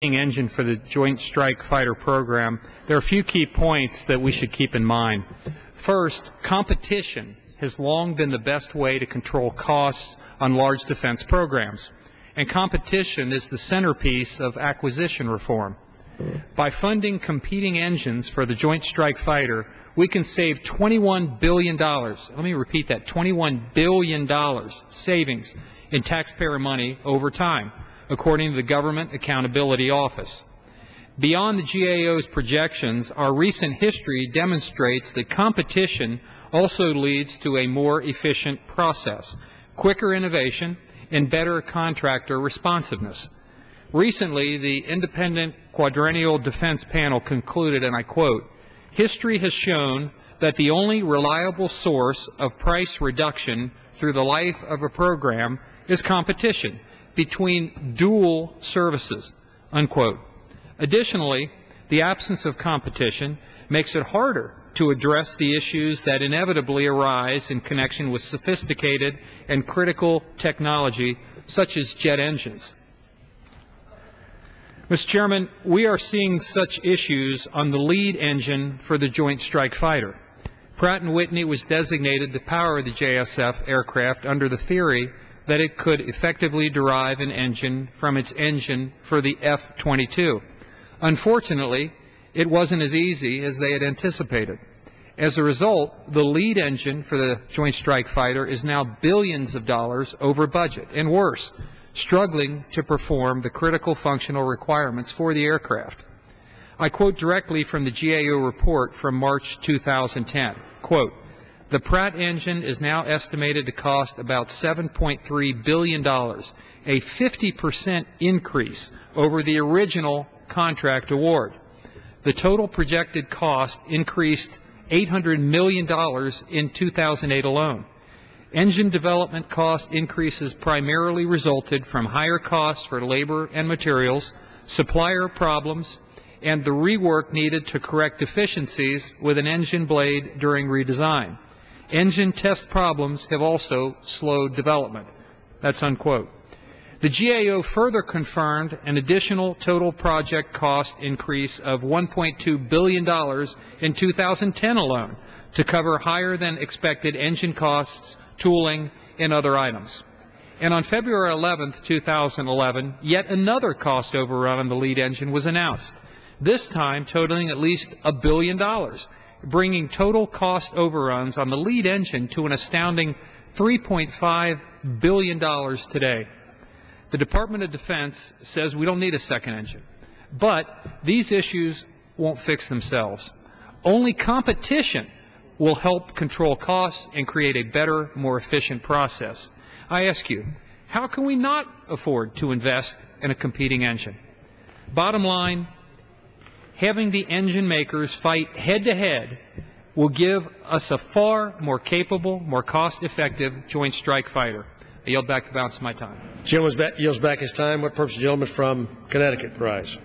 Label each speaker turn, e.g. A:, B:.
A: engine for the Joint Strike Fighter program, there are a few key points that we should keep in mind. First, competition has long been the best way to control costs on large defense programs, and competition is the centerpiece of acquisition reform. By funding competing engines for the Joint Strike Fighter, we can save $21 billion. Let me repeat that, $21 billion savings in taxpayer money over time, according to the Government Accountability Office. Beyond the GAO's projections, our recent history demonstrates that competition also leads to a more efficient process, quicker innovation, and better contractor responsiveness. Recently, the Independent Quadrennial Defense Panel concluded, and I quote, "History has shown that the only reliable source of price reduction through the life of a program is competition between dual services," unquote. Additionally, the absence of competition makes it harder to address the issues that inevitably arise in connection with sophisticated and critical technology such as jet engines. Mr. Chairman, we are seeing such issues on the lead engine for the Joint Strike Fighter. Pratt & Whitney was designated to power the JSF aircraft under the theory that it could effectively derive an engine from its engine for the F-22. Unfortunately, it wasn't as easy as they had anticipated. As a result, the lead engine for the Joint Strike Fighter is now billions of dollars over budget, and worse, struggling to perform the critical functional requirements for the aircraft. I quote directly from the GAO report from March 2010, quote, "The Pratt engine is now estimated to cost about $7.3 billion, a 50% increase over the original contract award. The total projected cost increased $800 million in 2008 alone. Engine development cost increases primarily resulted from higher costs for labor and materials, supplier problems, and the rework needed to correct deficiencies with an engine blade during redesign. Engine test problems have also slowed development." That's unquote. The GAO further confirmed an additional total project cost increase of $1.2 billion in 2010 alone to cover higher than expected engine costs, tooling, and other items. And on February 11, 2011, yet another cost overrun on the lead engine was announced, this time totaling at least $1 billion, bringing total cost overruns on the lead engine to an astounding $3.5 billion today. The Department of Defense says we don't need a second engine, but these issues won't fix themselves. Only competition will help control costs and create a better, more efficient process. I ask you, how can we not afford to invest in a competing engine? Bottom line, having the engine makers fight head-to-head will give us a far more capable, more cost-effective Joint Strike Fighter. I yield back the balance of my time.
B: Gentleman yields back his time. What purpose, the gentleman from Connecticut rise?